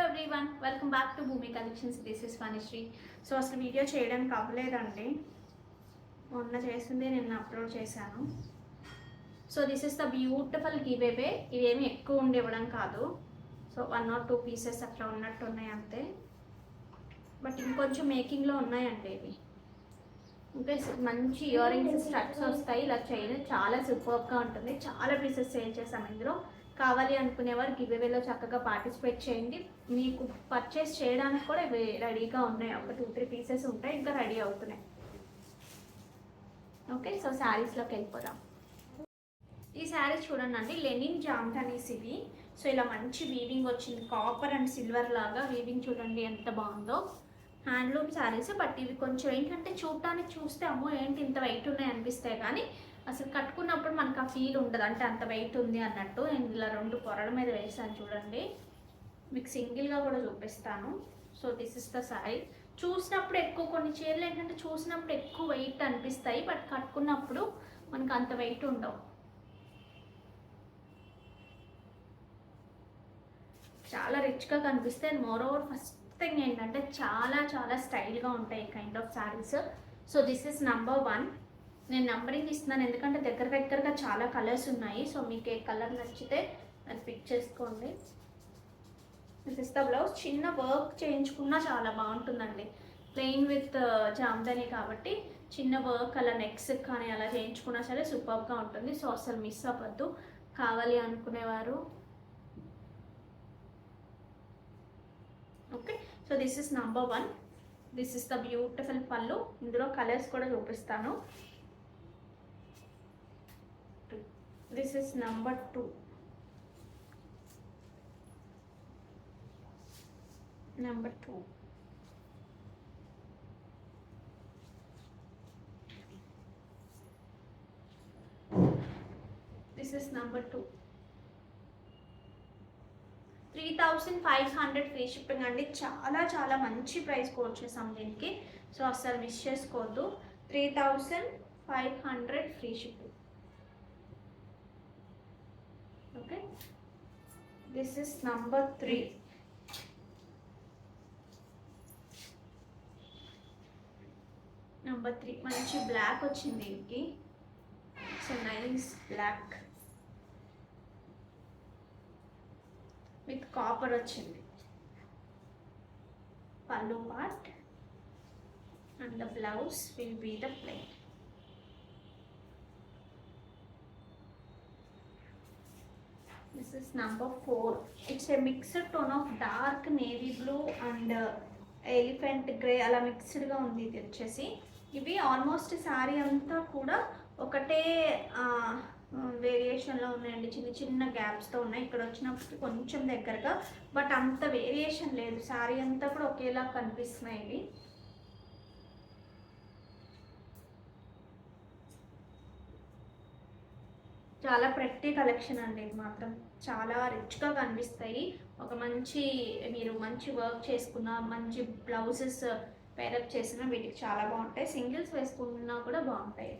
Everyone, welcome back to భూమి collections. This is Vanisri. So అసలు video చేయడానికి అవ్వలేదండి. మొన్న చేసింది నిన్న అప్లోడ్ చేశాను. So this is the beautiful give away. ఇవేమి ఎక్కువ ఉండి ఇవ్వడం కాదు. సో 1 or 2 పీసెస్ అట్లా ఉన్నట్టు ఉన్నాయి అంతే. బట్ ఇంకొంచెం మేకింగ్లో ఉన్నాయండి ఇవి. ఇంకా మంచి ఇయర్ రింగ్స్ స్టడ్స్ వస్తాయి. ఇలా చైన్ చాలా సూపర్గా ఉంటుంది. చాలా పీసెస్ సేల్ చేసాం ఇందులో. కావాలి అనుకునేవారు గివ్ అవేలో చక్కగా పార్టిసిపేట్ చేయండి. మీకు పర్చేస్ చేయడానికి కూడా ఇవి రెడీగా ఉన్నాయి. ఒక 2-3 పీసెస్ ఉంటాయి, ఇంకా రెడీ అవుతున్నాయి. ఓకే, సో శారీస్లోకి వెళ్ళిపోదాం. ఈ శారీస్ చూడండి, లెనిన్ జామ్దానీస్ ఇవి. సో ఇలా మంచి వీవింగ్ వచ్చింది, కాపర్ అండ్ సిల్వర్ లాగా వీవింగ్. చూడండి ఎంత బాగుందో. హ్యాండ్లూమ్ శారీస్, బట్ ఇవి కొంచెం ఏంటంటే చూడటానికి చూస్తే అమ్మో ఏంటి ఇంత వెయిట్ ఉన్నాయి అనిపిస్తాయి, కానీ అసలు కట్టుకున్నప్పుడు మనకు ఆ ఫీల్ ఉండదు, అంటే అంత వెయిట్ ఉంది అన్నట్టు. నేను ఇలా 2 పొరల మీద వేసాను చూడండి. మీకు సింగిల్గా కూడా చూపిస్తాను. So this is the sari. చూసినప్పుడు ఎక్కువ, కొన్ని చీరలు ఏంటంటే చూసినప్పుడు ఎక్కువ వెయిట్ అనిపిస్తాయి, బట్ కట్టుకున్నప్పుడు మనకు అంత వెయిట్ ఉండవు. చాలా రిచ్గా కనిపిస్తాయి. And more over first thing ఏంటంటే చాలా చాలా స్టైల్గా ఉంటాయి ఈ kind of saris. So this is number 1. నేను నంబరింగ్ ఇస్తున్నాను ఎందుకంటే దగ్గరగా చాలా కలర్స్ ఉన్నాయి. సో మీకు ఏ కలర్ నచ్చితే అది పిక్ చేసుకోండి. This is the blouse. చిన్న వర్క్ చేయించుకున్నా చాలా బాగుంటుందండి. ప్లెయిన్ విత్ జామ్దాని కాబట్టి చిన్న వర్క్ అలా నెక్స్ కానీ అలా చేయించుకున్నా సరే సూపర్గా ఉంటుంది. సో అసలు మిస్ అవ్వద్దు. కావాలి అనుకునేవారు. Okay, so this is number 1. This is the beautiful పళ్ళు. ఇందులో కలర్స్ కూడా చూపిస్తాను. This is number 2. Number 2. This is number 2. 3500 free shipping అండి. చాలా చాలా మంచి ప్రైస్ కోట్ చేసాం దీనికి. సో అస్సలు మిస్ చేసుకోవద్దు. 3500 free shipping. Okay, this is number 3. Number 3 మంచి బ్లాక్ వచ్చింది దీనికి. So nice black with copper వచ్చింది. Pallu part and the blouse will be the plain. This is number 4. It's a mixed tone of dark navy blue and elephant grey, అలా మిక్స్డ్గా ఉంది ఇది వచ్చేసి. ఇవి almost sari అంతా కూడా ఒకటే వేరియేషన్లో ఉన్నాయండి. చిన్న చిన్న గ్యాప్స్తో ఉన్నాయి. ఇక్కడ వచ్చినప్పుడు కొంచెం దగ్గరగా, బట్ అంత వేరియేషన్ లేదు. శారీ అంతా కూడా ఒకేలా కనిపిస్తున్నాయి ఇవి. చాలా ప్రతి కలెక్షన్ అండి. ఇది మాత్రం చాలా రిచ్గా కనిపిస్తాయి. ఒక మంచి మీరు మంచి వర్క్ చేసుకున్న, మంచి బ్లౌజెస్ పేరప్ చేసిన వీటికి చాలా బాగుంటాయి. సింగిల్స్ వేసుకున్నా కూడా బాగుంటాయి.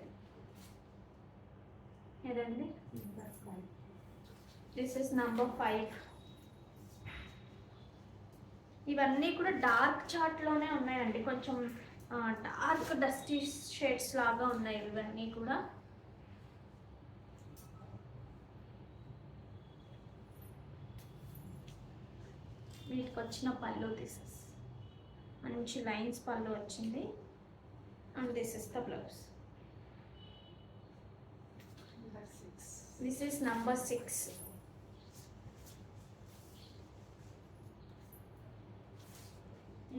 ఏదండి, దిస్ ఇస్ నంబర్ 5. ఇవన్నీ కూడా డార్క్ చార్ట్లోనే ఉన్నాయండి. కొంచెం డార్క్ డస్టీ షేడ్స్ లాగా ఉన్నాయి ఇవన్నీ కూడా. వీటికి వచ్చిన పళ్ళు, దిస్ ఇస్ మంచి లైన్స్ పళ్ళు వచ్చింది. And this is the blouse. This is number 6.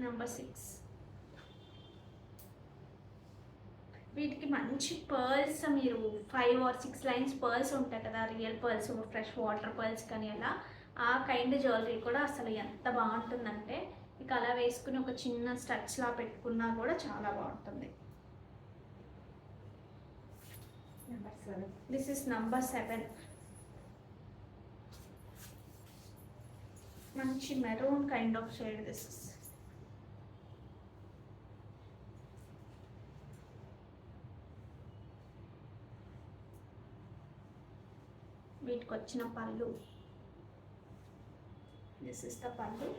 Number 6. వీటికి మంచి పర్ల్స్, మీరు 5 or 6 లైన్స్ పర్ల్స్ ఉంటాయి కదా, real pearls, fresh water pearls కానీ అలా, ఆ కైండ్ జ్యువెలరీ కూడా అసలు ఎంత బాగుంటుందంటే ఇక అలా వేసుకుని ఒక చిన్న స్టడ్స్లా పెట్టుకున్నా కూడా చాలా బాగుంటుంది. This is number 7. మంచి maroon kind of shade. This is వీటికి వచ్చిన పళ్ళు. This is the pallu.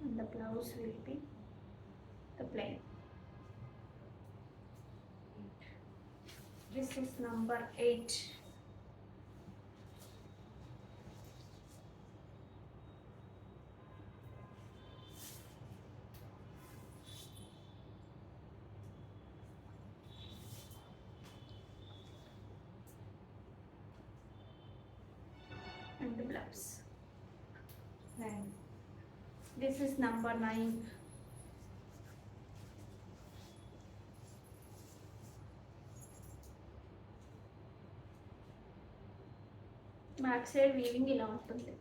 and the blouse will be the plain. This is number 8. And the blouse. 9. This is number 9. Back side weaving ఇలా ఉంటుంది.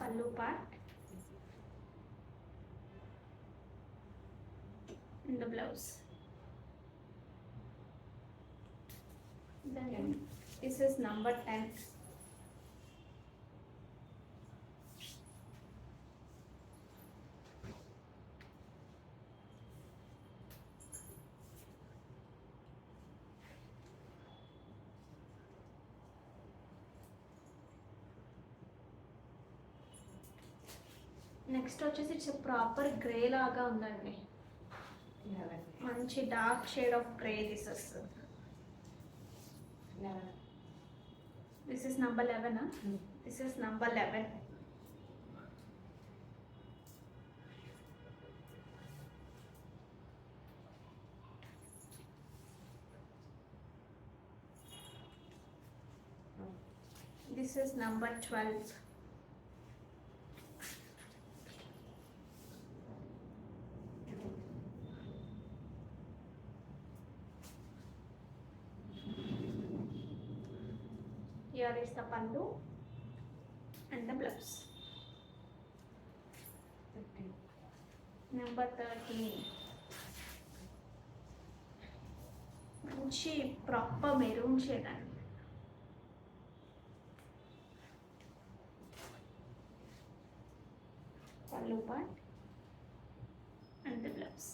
పల్లు part and the blouse. Then this is number 10. Next వచ్చేసి it's proper grey లాగా ఉందండి. 11. మంచి dark shade of grey this వస్తుంది. 11. This is number 11. This is number 11. This is number 12. Here is the pallu and the blouse. 13. Number 13. మంచి proper maroon shade అండి. పల్లు part and the blouse.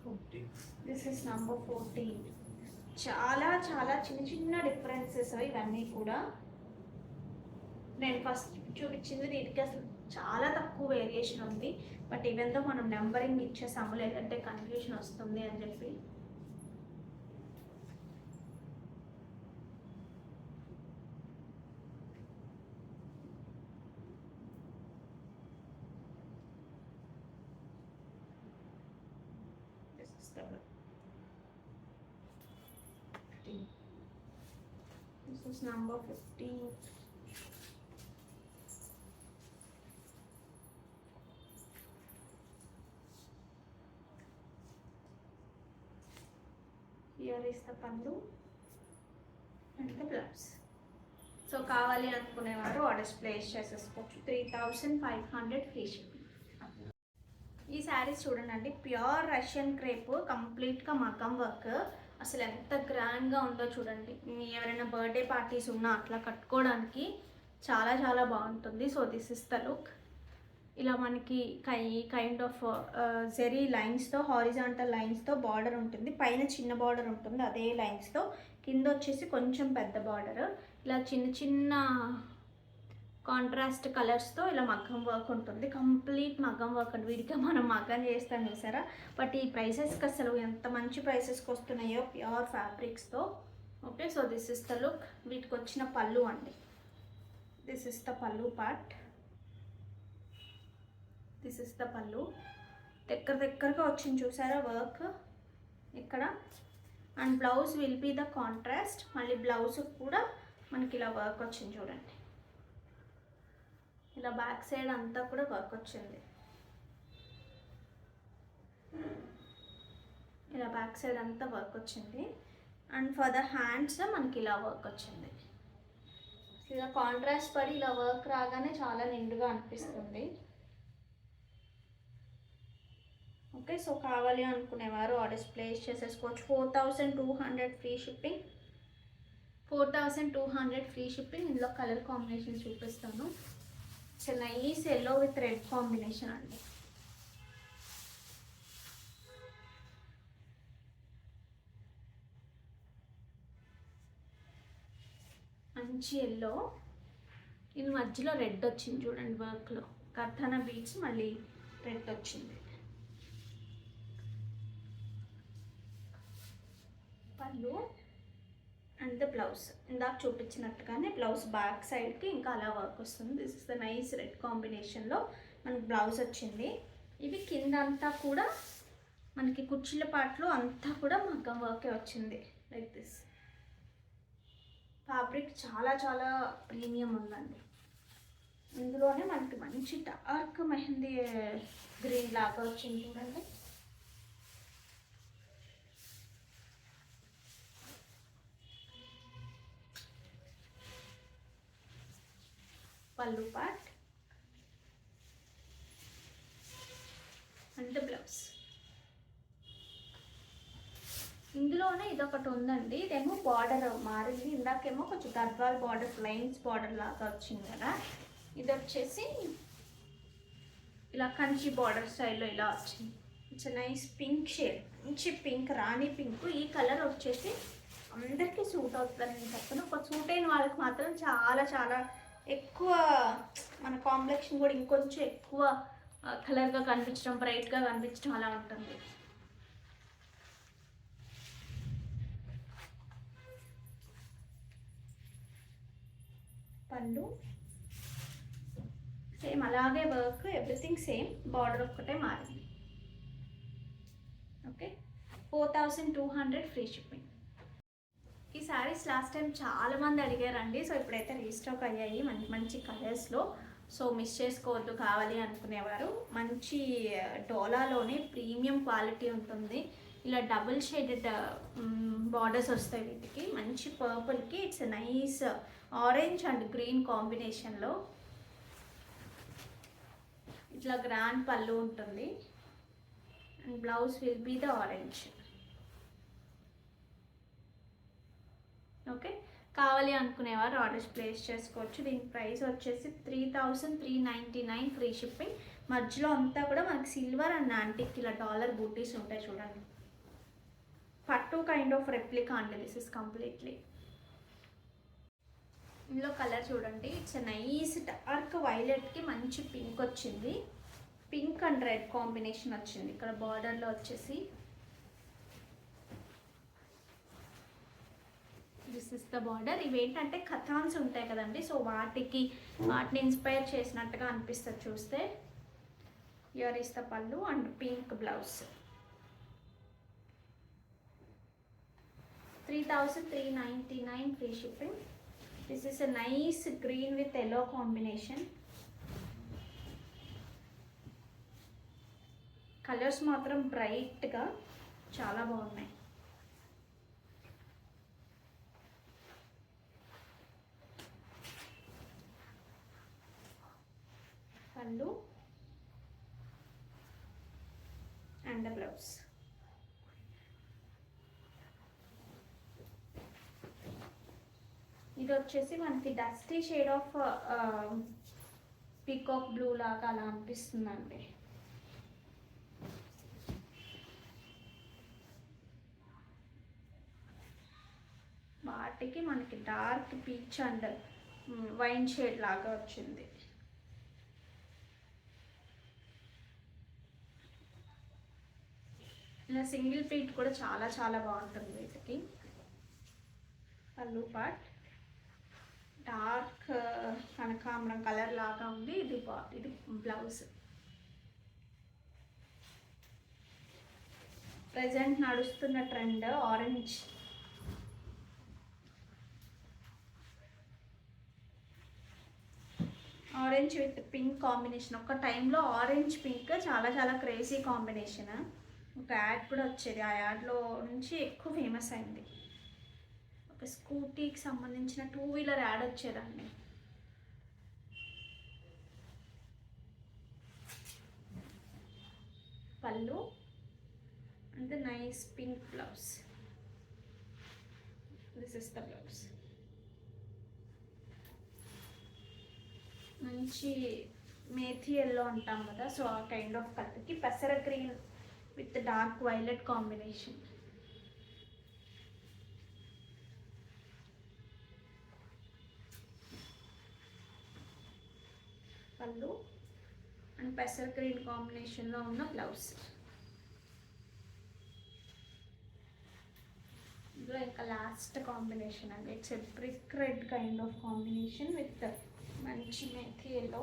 14. This is number 14. చాలా చాలా చిన్న చిన్న differences ఇవన్నీ కూడా. నేను ఫస్ట్ చూపించింది దీనికి అసలు చాలా తక్కువ వేరియేషన్ ఉంది. బట్ ఈవెన్ దో మనం నెంబరింగ్ ఇచ్చేసాము, లేదంటే కన్ఫ్యూజన్ వస్తుంది అని చెప్పి. This is the 15. This is number 15. Here is the pallu and the blouse. So కావాలి అనుకునేవారు ఆర్డర్స్ ప్లేస్ చేసేసుకోవచ్చు. 3500 ఫ్రీ షిప్పింగ్. ఈ శారీస్ చూడండి, ప్యూర్ రష్యన్ క్రేప్, కంప్లీట్గా మగ్గం వర్క్. అసలు ఎంత గ్రాండ్గా ఉందో చూడండి. మీ ఎవరైనా బర్త్డే పార్టీస్ ఉన్నా అట్లా కట్టుకోవడానికి చాలా చాలా బాగుంటుంది. So this is the look. ఇలా మనకి కైండ్ ఆఫ్ జెరీ లైన్స్తో, హారిజాంటల్ లైన్స్తో బార్డర్ ఉంటుంది. పైన చిన్న బార్డర్ ఉంటుంది అదే లైన్స్తో, కింద వచ్చేసి కొంచెం పెద్ద బార్డర్. ఇలా చిన్న చిన్న కాంట్రాస్ట్ కలర్స్తో ఇలా మగ్గం వర్క్ ఉంటుంది. కంప్లీట్ మగ్గం వర్క్ అండి. వీడిగా మనం మగ్గం చేస్తాం చూసారా. బట్ ఈ ప్రైసెస్కి అసలు ఎంత మంచి ప్రైసెస్కి వస్తున్నాయో ప్యూర్ ఫ్యాబ్రిక్స్తో. Okay, so this is the look. వీటికి వచ్చిన పళ్ళు అండి. This is the pallu part. This is the pallu. దగ్గరగా వచ్చింది చూసారా వర్క్ ఇక్కడ. And blouse will be the contrast. మళ్ళీ బ్లౌజ్ కూడా మనకి ఇలా వర్క్ వచ్చింది చూడండి. ఇలా బ్యాక్ సైడ్ అంతా కూడా వర్క్ వచ్చింది. ఇలా బ్యాక్ సైడ్ అంతా వర్క్ వచ్చింది. అండ్ ఫర్ ద హ్యాండ్స్ మనకి ఇలా వర్క్ వచ్చింది. ఇలా కాంట్రాస్ట్ పడి ఇలా వర్క్ రాగానే చాలా నిండుగా అనిపిస్తుంది. ఓకే, సో కావాలి అనుకునేవారు ఆర్డర్స్ ప్లేస్ చేసేసుకోవచ్చు. 4200 ఫ్రీ షిప్పింగ్. 4200 free shipping. ఇందులో కలర్ కాంబినేషన్ చూపిస్తాను. It's nice yellow with red combination అండి. మంచి ఎల్లో, ఇది మధ్యలో రెడ్ వచ్చింది చూడండి వర్క్లో. కర్తానా బీడ్స్ మళ్ళీ రెడ్ వచ్చింది. పళ్ళు అండ్ ద బ్లౌజ్ ఇందాక చూపించినట్టుగానే బ్లౌజ్ బ్యాక్ సైడ్కి ఇంకా అలా వర్క్ వస్తుంది. This is the nice red కాంబినేషన్లో మనకి బ్లౌజ్ వచ్చింది. ఇవి కింద అంతా కూడా మనకి కుర్చీల పాటలో అంతా కూడా మగ్గం వర్కే వచ్చింది. Like this. ఫ్యాబ్రిక్ చాలా చాలా ప్రీమియం ఉందండి. ఇందులోనే మనకి మంచి డార్క్ మెహందీ గ్రీన్ లాగా వచ్చింది చూడండి. పళ్ళు పార్ట్ అండ్ బ్లౌజ్. ఇందులోనే ఇదొకటి ఉందండి, ఇదేమో బార్డర్ మారింది. ఇందాకేమో కొంచెం గద్వాల్ బార్డర్, లైన్స్ బార్డర్ లాగా వచ్చింది కదా. ఇది వచ్చేసి ఇలా కంచి బార్డర్ స్టైల్లో ఇలా వచ్చింది. ఇట్స్ నైస్ పింక్ షేడ్, మంచి పింక్, రాణి పింక్. ఈ కలర్ వచ్చేసి అందరికీ సూట్ అవుతుందని నేను చెప్తాను. ఒక సూట్ అయిన వాళ్ళకి మాత్రం చాలా చాలా ఎక్కువ మన కాంప్లెక్షన్ కూడా ఇంకొంచెం ఎక్కువ కలర్గా కనిపించడం, బ్రైట్గా కనిపించడం అలా ఉంటుంది. పళ్ళు సేమ్ అలాగే వర్క్, ఎవ్రీథింగ్ సేమ్, బార్డర్ ఒక్కటే మారింది. Okay, 4200 free shipping. ఈ శారీస్ లాస్ట్ టైం చాలామంది అడిగారండి. సో ఇప్పుడైతే రీస్టాక్ అయ్యాయి మంచి మంచి కలర్స్లో. సో మిస్ చేసుకోవద్దు కావాలి అనుకునేవారు. మంచి డోలాలోనే ప్రీమియం క్వాలిటీ ఉంటుంది. ఇలా డబుల్ షేడెడ్ బార్డర్స్ వస్తాయి వీటికి. మంచి పర్పుల్కి it's nice orange and green కాంబినేషన్లో ఇట్లా గ్రాండ్ పళ్ళు ఉంటుంది. And blouse will be the orange. Okay, కావాలి అనుకునేవారు ఆర్డర్స్ ప్లేస్ చేసుకోవచ్చు. దీని ప్రైస్ వచ్చేసి 3399 ఫ్రీ షిప్పింగ్. మధ్యలో అంతా కూడా మనకి సిల్వర్ అండ్ యాంటిక్ ఇలా డాలర్ బూటీస్ ఉంటాయి చూడండి. పట్టు కైండ్ ఆఫ్ రెప్లికా అండి దిస్ ఇస్ కంప్లీట్లీ. ఇందులో కలర్ చూడండి, ఇట్స్ నైస్ డార్క్ వైలెట్కి మంచి పింక్ వచ్చింది. పింక్ అండ్ రెడ్ కాంబినేషన్ వచ్చింది. ఇక్కడ బార్డర్లో వచ్చేసి దిస్ ఇస్ ద బార్డర్. ఇవి ఏంటంటే కథాన్స్ ఉంటాయి కదండి, సో వాటిని ఇన్స్పైర్ చేసినట్టుగా అనిపిస్తుంది చూస్తే. హియర్ ఇస్ ద పళ్ళు and pink blouse. 3399 free shipping. This is a nice green with yellow combination. Colours మాత్రం బ్రైట్గా చాలా బాగున్నాయి. పళ్ళు అండ్ బ్లౌజ్. ఇది వచ్చేసి మనకి dusty shade of peacock blue లాగా అలా అనిపిస్తుందండి. వాటికి మనకి dark peach and wine shade లాగా వచ్చింది. ఇలా సింగిల్ ప్లీట్ కూడా చాలా చాలా బాగుంటుంది వీటికి. పళ్ళు పార్ట్ డార్క్ కనకాంబరం కలర్ లాగా ఉంది. ఇది బ్లౌజ్. ప్రజెంట్ నడుస్తున్న trend orange. Orange with pink combination. ఒక టైంలో ఆరెంజ్ పింక్ చాలా చాలా క్రేజీ కాంబినేషన్. ఒక యాడ్ కూడా వచ్చేది, ఆ యాడ్లో నుంచి ఎక్కువ ఫేమస్ అయింది. ఒక స్కూటీకి సంబంధించిన 2 వీలర్ యాడ్ వచ్చేదండి. Pallu and nice pink blouse. This is the blouse. మంచి మేథీ ఎల్లో అంటాం కదా, సో ఆ కైండ్ ఆఫ్ కలర్కి పెసర green with dark violet combination. పళ్ళు అండ్ పెసర్ గ్రీన్ కాంబినేషన్లో ఉన్న బ్లౌజ్. ఇందులో ఇంకా లాస్ట్ కాంబినేషన్ అండి. It's a brick red kind of combination with మంచి మెథీ ఎల్లో.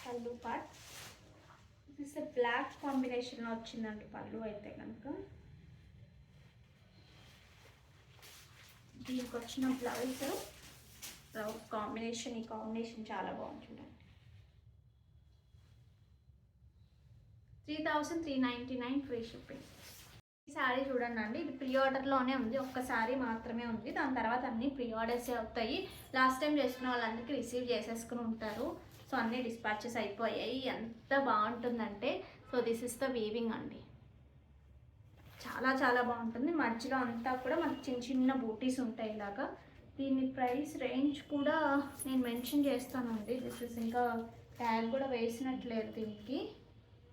పళ్ళు పార్ట్ దిస్ బ్లాక్ కాంబినేషన్లో వచ్చిందండి పళ్ళు అయితే కనుక. దీనికి వచ్చిన బ్లౌజ్ కాంబినేషన్, ఈ కాంబినేషన్ చాలా బాగుంది చూడండి. 3399 ఫ్రీ షిప్పింగ్. ఈ శారీ చూడండి అండి, ఇది ప్రీ ఆర్డర్లోనే ఉంది, ఒక్క శారీ మాత్రమే ఉంది. దాని తర్వాత అన్నీ ప్రీ ఆర్డర్సే అవుతాయి. లాస్ట్ టైం చేసుకున్న వాళ్ళందరికీ రిసీవ్ చేసేసుకుని ఉంటారు. సో అన్నీ డిస్పాచెస్ అయిపోయాయి. ఎంత బాగుంటుందంటే, so this is the weaving అండి. చాలా చాలా బాగుంటుంది. మధ్యలో అంతా కూడా మనకి చిన్న చిన్న బూటీస్ ఉంటాయి ఇలాగా. దీని ప్రైస్ రేంజ్ కూడా నేను మెన్షన్ చేస్తానండి. దిస్ ఇస్ ఇంకా ట్యాగ్ కూడా వేసినట్లేదు దీనికి.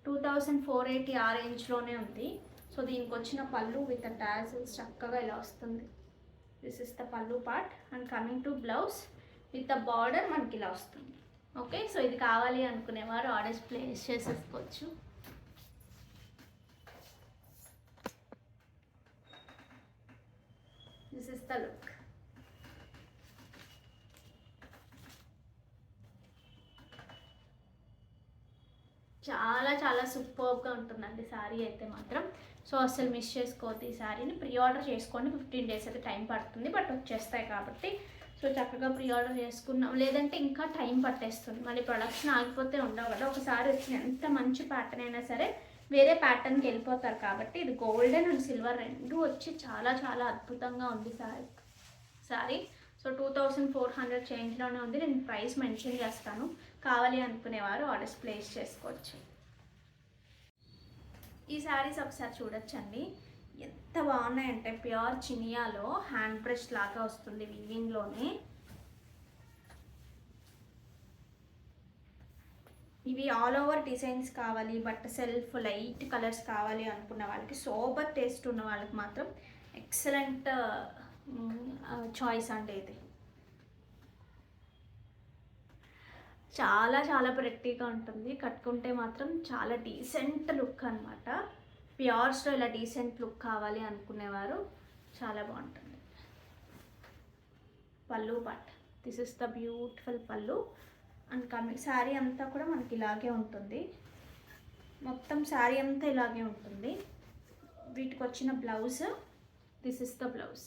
2480 ఆ రేంజ్లోనే ఉంది. సో దీనికి వచ్చిన పళ్ళు విత్ టాజిల్స్ చక్కగా ఇలా వస్తుంది. This is the pallu part and coming to blouse with the border మనకి ఇలా వస్తుంది. ఓకే, సో ఇది కావాలి అనుకునేవారు ఆర్డర్స్ ప్లేస్ చేసేసుకోవచ్చు. This is the look. చాలా చాలా సూపర్గా ఉంటుందండి శారీ అయితే మాత్రం. సో అసలు మిస్ చేసుకోవద్దు ఈ శారీని. ప్రీ ఆర్డర్ చేసుకోండి. 15 days అయితే టైం పడుతుంది, బట్ వచ్చేస్తాయి కాబట్టి సో చక్కగా ప్రీ ఆర్డర్ చేసుకున్నాం. లేదంటే ఇంకా టైం పట్టేస్తుంది, మళ్ళీ ప్రొడక్షన్ ఆగిపోతే ఉండవు కదా. ఒకసారి వచ్చిన ఎంత మంచి ప్యాటర్న్ అయినా సరే వేరే ప్యాటర్న్కి వెళ్ళిపోతారు. కాబట్టి ఇది గోల్డెన్ అండ్ సిల్వర్ రెండు వచ్చి చాలా చాలా అద్భుతంగా ఉంది శారీ. సో 2400 చేంజ్లోనే ఉంది. నేను ప్రైస్ మెన్షన్ చేస్తాను, కావాలి అనుకునేవారు ఆర్డర్స్ ప్లేస్ చేసుకోవచ్చు. ఈ శారీస్ ఒకసారి చూడొచ్చండి, ఎంత బాగున్నాయంటే ప్యూర్ చినియాలో హ్యాండ్ బ్రష్ లాగా వస్తుంది వీవింగ్లోనే. ఇవి ఆల్ ఓవర్ డిజైన్స్ కావాలి, బట్ సెల్ఫ్ లైట్ కలర్స్ కావాలి అనుకున్న వాళ్ళకి, సోబర్ టేస్ట్ ఉన్న వాళ్ళకి మాత్రం ఎక్సలెంట్ చాయిస్ అండి ఇది. చాలా చాలా ప్రెట్టీగా ఉంటుంది, కట్టుకుంటే మాత్రం చాలా డీసెంట్ లుక్ అనమాట. ప్యూర్స్లో ఇలా డీసెంట్ లుక్ కావాలి అనుకునేవారు చాలా బాగుంటుంది. పళ్ళు part this is the beautiful పళ్ళు అండ్ కమింగ్ శారీ అంతా కూడా మనకి ఇలాగే ఉంటుంది. మొత్తం శారీ అంతా ఇలాగే ఉంటుంది. వీటికి వచ్చిన blouse this is the blouse.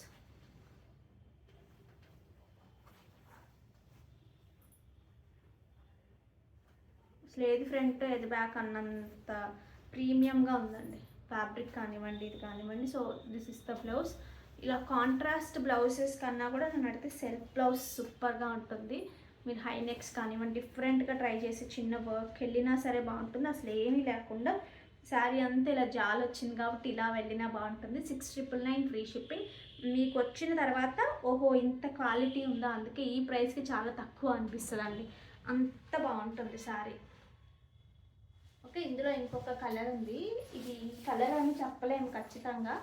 అసలు ఏది ఫ్రంట్ ఏది బ్యాక్ అన్నంత ప్రీమియంగా ఉందండి. ఫ్యాబ్రిక్ కానివ్వండి, ఇది కానివ్వండి. So this is the blouse. ఇలా కాంట్రాస్ట్ బ్లౌజెస్ కన్నా కూడా నన్ను అడిగితే సెల్ఫ్ బ్లౌజ్ సూపర్గా ఉంటుంది. మీరు హై నెక్స్ కానివ్వండి డిఫరెంట్గా ట్రై చేసి చిన్న వర్క్ వెళ్ళినా సరే బాగుంటుంది. అసలు ఏమీ లేకుండా శారీ అంతా ఇలా జాల్ వచ్చింది కాబట్టి ఇలా వెళ్ళినా బాగుంటుంది. 6999 ఫ్రీ షిప్పింగ్. మీకు వచ్చిన తర్వాత ఓహో ఇంత క్వాలిటీ ఉందా, అందుకే ఈ ప్రైస్కి చాలా తక్కువ అనిపిస్తుంది అండి, అంత బాగుంటుంది శారీ. ఓకే, ఇందులో ఇంకొక కలర్ ఉంది. ఇది కలర్ అని చెప్పలేము ఖచ్చితంగా,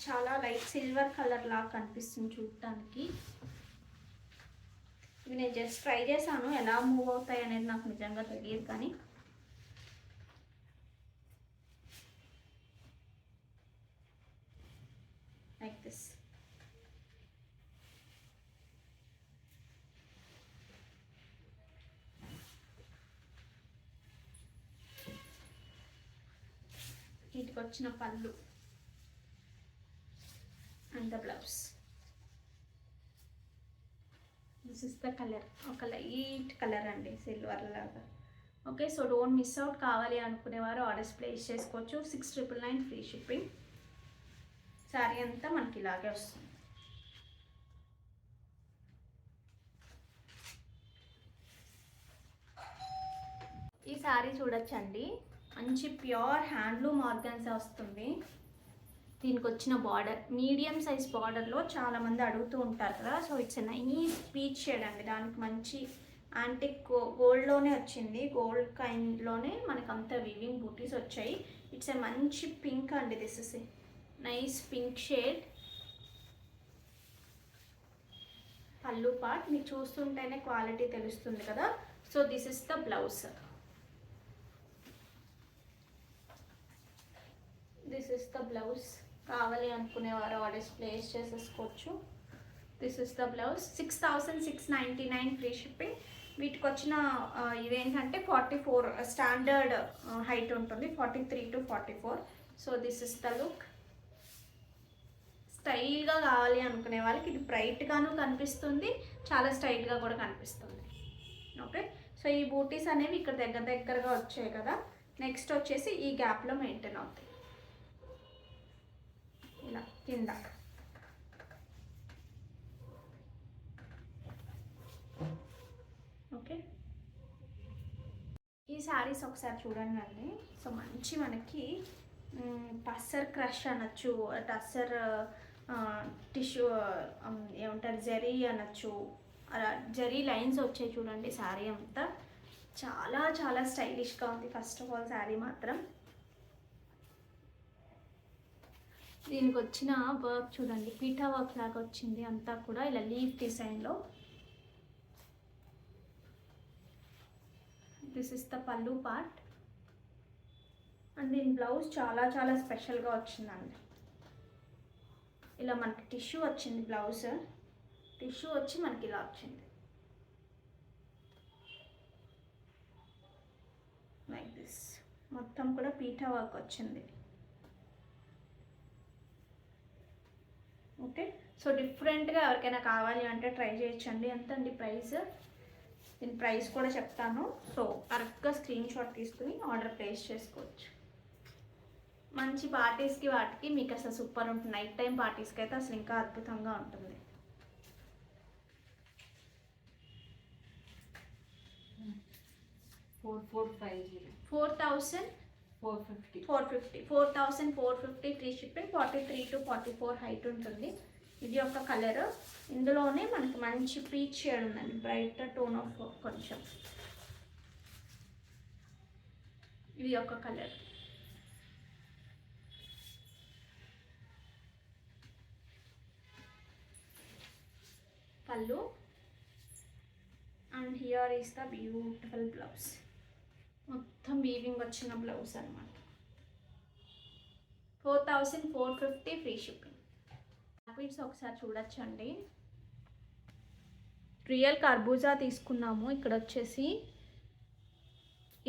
చాలా లైట్ సిల్వర్ కలర్ లాగా కనిపిస్తుంది చూడటానికి. ఇవి నేను జస్ట్ ట్రై చేశాను, ఎలా మూవ్ అవుతాయి అనేది నాకు నిజంగా తెలియదు. కానీ లైక్ దిస్. వీటికి వచ్చిన పళ్ళు and the blouse. This is the colour, ఒక లైట్ కలర్ అండి సిల్వర్ లాగా. Okay, so don't miss out. కావాలి అనుకునేవారు ఆర్డర్స్ ప్లేస్ చేసుకోవచ్చు. 6999 ఫ్రీ షిప్పింగ్. శారీ అంతా మనకి ఇలాగే వస్తుంది. ఈ శారీ చూడొచ్చండి, మంచి ప్యూర్ హ్యాండ్లూమ్ ఆర్గాన్జా వస్తుంది. దీనికి వచ్చిన బార్డర్ మీడియం సైజ్ బార్డర్లో చాలామంది అడుగుతూ ఉంటారు కదా. So it's nice peach shade అండి. దానికి మంచి యాంటిక్ గోల్డ్లోనే వచ్చింది, గోల్డ్ కైండ్లోనే మనకు అంత వీవింగ్ బూటీస్ వచ్చాయి. ఇట్స్ ఏ మంచి పింక్ అండి. This is a nice pink shade. పళ్ళు పార్ట్ మీకు చూస్తుంటేనే క్వాలిటీ తెలుస్తుంది కదా. So this is the blouse. This is the blouse. కావాలి అనుకునేవారు ఆర్డర్స్ ప్లేస్ చేసేసుకోవచ్చు. This is the blouse. 6,699 free shipping. వీటికి వచ్చిన ఇవేంటంటే 44 స్టాండర్డ్ హైట్ ఉంటుంది, 43 to 44. So this is the look. స్టైల్గా కావాలి అనుకునే వాళ్ళకి ఇది బ్రైట్గాను కనిపిస్తుంది, చాలా స్టైల్గా కూడా కనిపిస్తుంది. ఓకే, సో ఈ బూటీస్ అనేవి ఇక్కడ దగ్గరగా వచ్చాయి కదా. నెక్స్ట్ వచ్చేసి ఈ గ్యాప్లో మెయింటైన్ అవుతాయి ఇలా కింద. ఓకే, ఈ శారీస్ ఒకసారి చూడండి అండి. సో మంచి మనకి టస్సర్ క్రష్ అనొచ్చు, టస్సర్ టిష్యూ ఏమంటారు జరీ అనొచ్చు, అలా జరీ లైన్స్ వచ్చాయి చూడండి. శారీ అంతా చాలా చాలా స్టైలిష్గా ఉంది. ఫస్ట్ ఆఫ్ ఆల్ శారీ మాత్రం దీనికి వచ్చిన వర్క్ చూడండి, పీఠా వర్క్ లాగా వచ్చింది అంతా కూడా ఇలా లీఫ్ డిజైన్లో. దిస్ ఇస్ ద పల్లు పార్ట్. అండ్ దీని బ్లౌజ్ చాలా చాలా స్పెషల్గా వచ్చిందండి. ఇలా మనకి టిష్యూ వచ్చింది, బ్లౌజ్ టిష్యూ వచ్చి మనకి ఇలా వచ్చింది లైక్ దిస్. మొత్తం కూడా పీఠా వర్క్ వచ్చింది. ఓకే, సో డిఫరెంట్గా ఎవరికైనా కావాలి అంటే ట్రై చేయొచ్చండి. ఎంత అండి ప్రైస్? దీని ప్రైస్ కూడా చెప్తాను. సో కరెక్ట్గా స్క్రీన్ షాట్ తీసుకుని ఆర్డర్ ప్లేస్ చేసుకోవచ్చు. మంచి పార్టీస్కి వాటికి మీకు అసలు సూపర్ ఉంటుంది. నైట్ టైం పార్టీస్కి అయితే అసలు ఇంకా అద్భుతంగా ఉంటుంది. 4,450 ఫ్రీ షిప్పింగ్. 43 to 44 హైట్ ఉంటుంది. ఇది ఒక కలర్. ఇందులోనే మనకి మంచి పీచ్ షేడ్ ఉందండి, బ్రైట్ టోన్ ఆఫ్ కొంచెం. ఇది ఒక కలర్. పల్లు. And here is the beautiful blouse. మొత్తం వీవింగ్ వచ్చిన బ్లౌజ్ అనమాట. 4,450 ఫ్రీ షిప్పింగ్. ఫ్యాబ్రిక్స్ ఒకసారి చూడొచ్చండి. రియల్ కర్బూజా తీసుకున్నాము. ఇక్కడ వచ్చేసి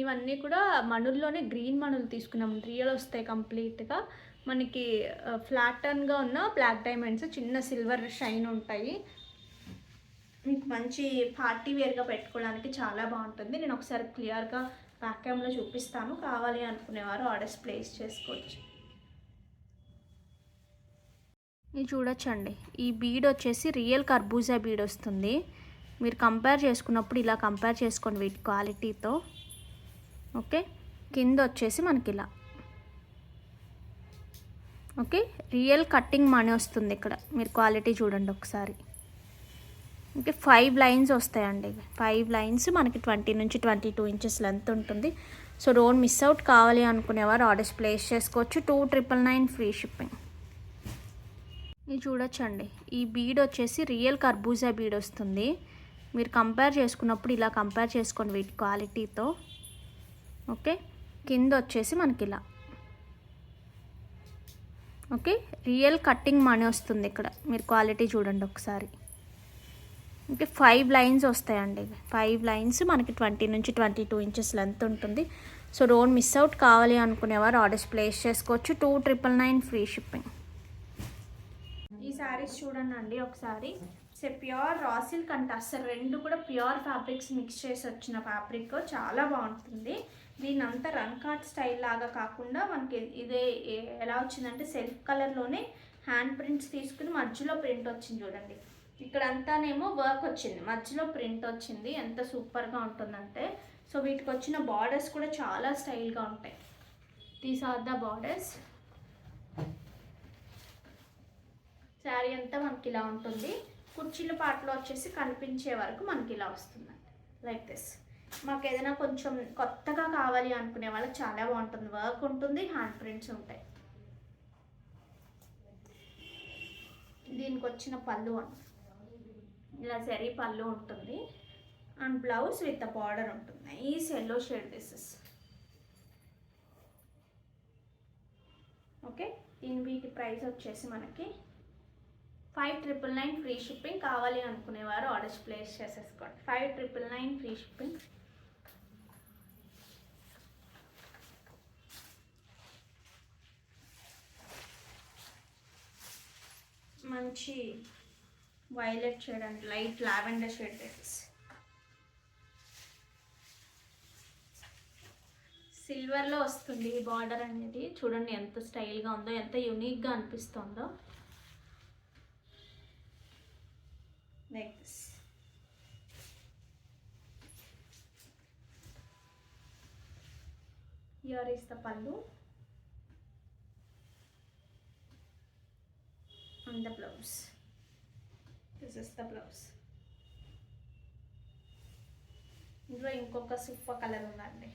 ఇవన్నీ కూడా మణుల్లోనే గ్రీన్ మణులు తీసుకున్నాము. రియల్ వస్తాయి కంప్లీట్గా. మనకి ఫ్లాటన్గా ఉన్న బ్లాక్ డైమండ్స్, చిన్న సిల్వర్ షైన్ ఉంటాయి. మీకు మంచి పార్టీ వేర్గా పెట్టుకోవడానికి చాలా బాగుంటుంది. నేను ఒకసారి క్లియర్గా బ్యాక్ క్యామ్లో చూపిస్తాను. కావాలి అనుకునేవారు ఆర్డర్స్ ప్లేస్ చేసుకోవచ్చు. ఇది చూడొచ్చండి. ఈ బీడ్ వచ్చేసి రియల్ కర్బూజా బీడ్ వస్తుంది. మీరు కంపేర్ చేసుకున్నప్పుడు ఇలా కంపేర్ చేసుకోండి వీటి క్వాలిటీతో. ఓకే, కింద వచ్చేసి మనకి ఇలా ఓకే రియల్ కట్టింగ్ మనీ వస్తుంది. ఇక్కడ మీరు క్వాలిటీ చూడండి ఒకసారి. ఓకే, 5 లైన్స్ వస్తాయండి. 5 లైన్స్ మనకి 20 నుంచి 22 ఇంచెస్ లెంత్ ఉంటుంది. So don't miss out. కావాలి అనుకునేవారు ఆర్డర్స్ ప్లేస్ చేసుకోవచ్చు. 2,999 ఫ్రీ షిప్పింగ్. ఇది చూడొచ్చండి. ఈ బీడ్ వచ్చేసి రియల్ కర్బూజా బీడ్ వస్తుంది. మీరు కంపేర్ చేసుకున్నప్పుడు ఇలా కంపేర్ చేసుకోండి వీటి క్వాలిటీతో. ఓకే, కింద వచ్చేసి మనకి ఇలా ఓకే రియల్ కట్టింగ్ మనీ వస్తుంది. ఇక్కడ మీరు క్వాలిటీ చూడండి ఒకసారి. ఓకే, 5 లైన్స్ వస్తాయండి. 5 లైన్స్ మనకి 20 నుంచి 22 ఇంచెస్ లెంత్ ఉంటుంది. So don't miss out. కావాలి అనుకునేవారు ఆర్డర్స్ ప్లేస్ చేసుకోవచ్చు. 2,999 ఫ్రీ షిప్పింగ్. ఈ శారీస్ చూడండి అండి ఒకసారి. ప్యూర్ రా సిల్క్ అంటే అసలు రెండు కూడా ప్యూర్ ఫ్యాబ్రిక్స్ మిక్స్ చేసి వచ్చిన ఫ్యాబ్రిక్. చాలా బాగుంటుంది. దీని అంతా రన్ కార్ట్ స్టైల్ లాగా కాకుండా మనకి ఇదే ఎలా వచ్చిందంటే సెల్ఫ్ కలర్లోనే హ్యాండ్ ప్రింట్స్ తీసుకుని మధ్యలో ప్రింట్ వచ్చింది చూడండి. ఇక్కడ అంతానేమో వర్క్ వచ్చింది, మధ్యలో ప్రింట్ వచ్చింది. ఎంత సూపర్గా ఉంటుందంటే. సో వీటికి వచ్చిన బార్డర్స్ కూడా చాలా స్టైల్గా ఉంటాయి. These are the borders. Sari అంతా మనకి ఇలా ఉంటుంది. కుర్చీల పాటలో వచ్చేసి కనిపించే వరకు మనకి ఇలా వస్తుందండి, లైక్ దిస్. మాకు ఏదైనా కొంచెం కొత్తగా కావాలి అనుకునే వాళ్ళకి చాలా బాగుంటుంది. వర్క్ ఉంటుంది, హ్యాండ్ ప్రింట్స్ ఉంటాయి. దీనికి వచ్చిన పళ్ళు ఇలా జరీ పళ్ళు ఉంటుంది అండ్ బ్లౌజ్ విత్ బార్డర్ ఉంటుంది. ఈ ఎల్లో షేడ్ దిస్. ఓకే, వీటి ప్రైస్ వచ్చేసి మనకి 5,999 ఫ్రీ షిప్పింగ్. కావాలి అనుకునేవారు ఆర్డర్స్ ప్లేస్ చేసేసుకోండి. 5,999 ఫ్రీ షిప్పింగ్. మంచి violet shade and light lavender shade this. సిల్వర్లో వస్తుంది ఈ బార్డర్ అనేది. చూడండి ఎంత స్టైల్గా ఉందో, ఎంత యూనిక్గా అనిపిస్తుందో. Like this. Here is the పల్లు and the blouse. This is the blouse. ఇందులో ఇంకొక సూపర్ కలర్ ఉందండి,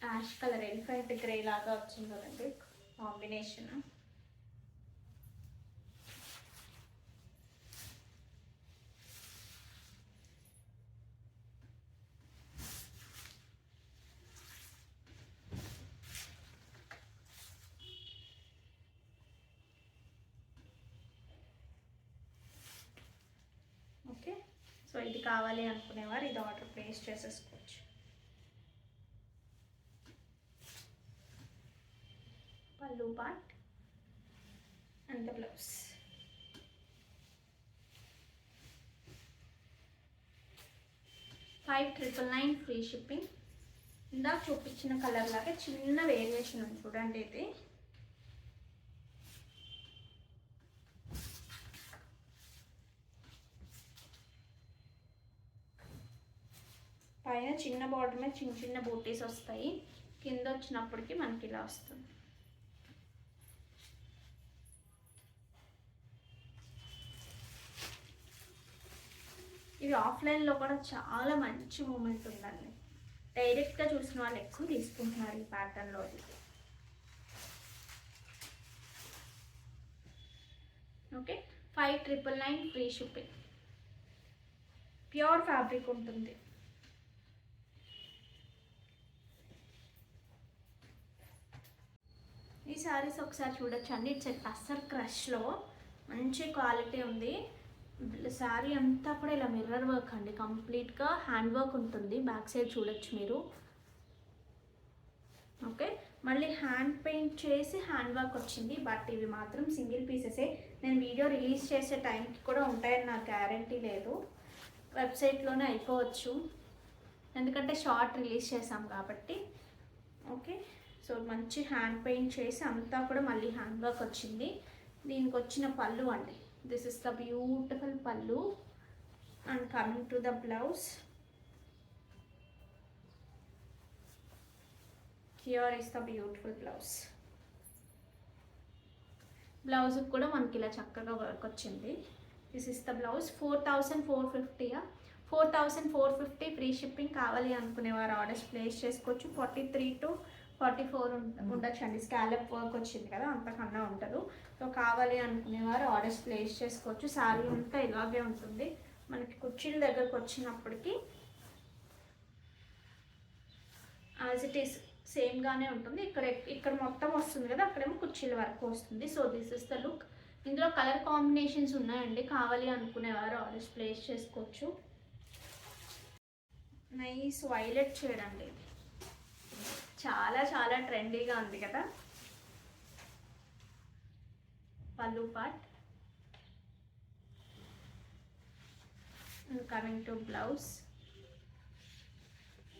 యాష్ కలర్, ఎలిఫెంట్ గ్రే లాగా వచ్చింది కదండి కాంబినేషన్. ఓకే, సో ఇది కావాలి అనుకునేవారు ఇది ఆర్డర్ ప్లేస్ చేసేసుకోవచ్చు. పల్లు part and the blouse. $5,999 free shipping. ఇందాక చూపించిన కలర్ లాగే చిన్న వేరియేషన్ ఉంది చూడండి. ఇది పైన చిన్న బార్డర్ మీద చిన్న చిన్న బూటీస్ వస్తాయి, కింద వచ్చినప్పటికి మనకి ఇలా వస్తుంది. ఇవి ఆఫ్లైన్లో కూడా చాలా మంచి మూమెంట్ ఉందండి. డైరెక్ట్గా చూసిన వాళ్ళు ఎక్కువ తీసుకుంటున్నారు ఈ ప్యాటర్న్లో. Okay, 5,999 free shipping. Pure fabric ఉంటుంది. ఈ శారీస్ ఒకసారి చూడొచ్చు అండి. ఇట్స్ టస్సర్ క్రష్లో మంచి క్వాలిటీ ఉంది. శారీ అంతా కూడా ఇలా మిర్రర్ వర్క్ అండి, కంప్లీట్గా హ్యాండ్ వర్క్ ఉంటుంది. బ్యాక్ సైడ్ చూడొచ్చు మీరు. ఓకే, మళ్ళీ హ్యాండ్ పెయింట్ చేసి హ్యాండ్ వర్క్ వచ్చింది. బట్ ఇవి మాత్రం సింగిల్ పీసెసే. నేను వీడియో రిలీజ్ చేసే టైంకి కూడా ఉంటాయని నాకు గ్యారంటీ లేదు. వెబ్సైట్లోనే అయిపోవచ్చు, ఎందుకంటే షార్ట్ రిలీజ్ చేసాం కాబట్టి. ఓకే, సో మంచి హ్యాండ్ పెయింట్ చేసి అంతా కూడా మళ్ళీ హ్యాండ్ వర్క్ వచ్చింది. దీనికి వచ్చిన పళ్ళు అండి, దిస్ ఇస్ ద బ్యూటిఫుల్ పళ్ళు. And coming to the blouse, here is the beautiful blouse. Blouse కూడా మనకి ఇలా చక్కగా వర్క్ వచ్చింది. This is the blouse. 4,450. 4,450 free shipping. కావాలి అనుకునేవారు ఆర్డర్స్ ప్లేస్ చేసుకోవచ్చు. 43 to 44 ఉండొచ్చు అండి. స్కాలప్ వర్క్ వచ్చింది కదా, అంతకన్నా ఉండదు. సో కావాలి అనుకునేవారు ఆర్డర్స్ ప్లేస్ చేసుకోవచ్చు. శారీ అంతా ఇలాగే ఉంటుంది. మనకి కుర్చీల దగ్గరకు వచ్చినప్పటికీ యాజ్ ఇట్ ఈస్ సేమ్గానే ఉంటుంది. ఇక్కడ మొత్తం వస్తుంది కదా, అక్కడేమో కుర్చీల వరకు వస్తుంది. So this is the look. ఇందులో కలర్ కాంబినేషన్స్ ఉన్నాయండి, కావాలి అనుకునేవారు ఆర్డర్స్ ప్లేస్ చేసుకోవచ్చు. నైస్ వైలెట్ షేడ్ అండి, చాలా చాలా ట్రెండీగా ఉంది కదా. పల్లు part. Coming to blouse,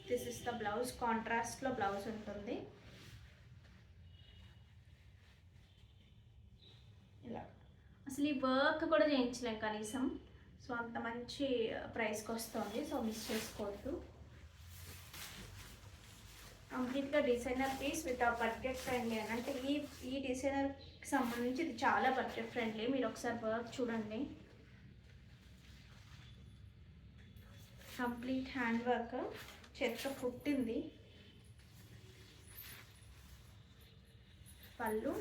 this is the blouse. కాంట్రాస్ట్లో బ్లౌజ్ ఉంటుంది ఇలా. అసలు ఈ వర్క్ కూడా చేయించలేం కనీసం. సో అంత మంచి ప్రైస్కి వస్తుంది. సో మిస్ చేసుకోవద్దు. కంప్లీట్గా డిజైనర్ పీస్ విత్ ఆ బడ్జెట్ ఫ్రెండ్లీ అని అంటే ఈ డిజైనర్కి సంబంధించి ఇది చాలా బడ్జెట్ ఫ్రెండ్లీ. మీరు ఒకసారి వర్క్ చూడండి, కంప్లీట్ హ్యాండ్ వర్క్, చేతితో కుట్టింది. పళ్ళు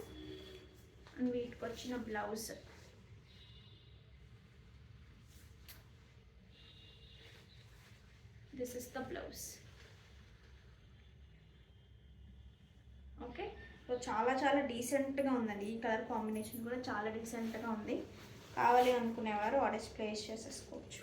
అండ్ వీటికి వచ్చిన blouse. This is the blouse. Okay, so చాలా చాలా డీసెంట్గా ఉందండి. ఈ కలర్ కాంబినేషన్ కూడా చాలా డీసెంట్గా ఉంది. కావాలి అనుకునేవారు ఆర్డర్స్ ప్లేస్ చేసేసుకోవచ్చు.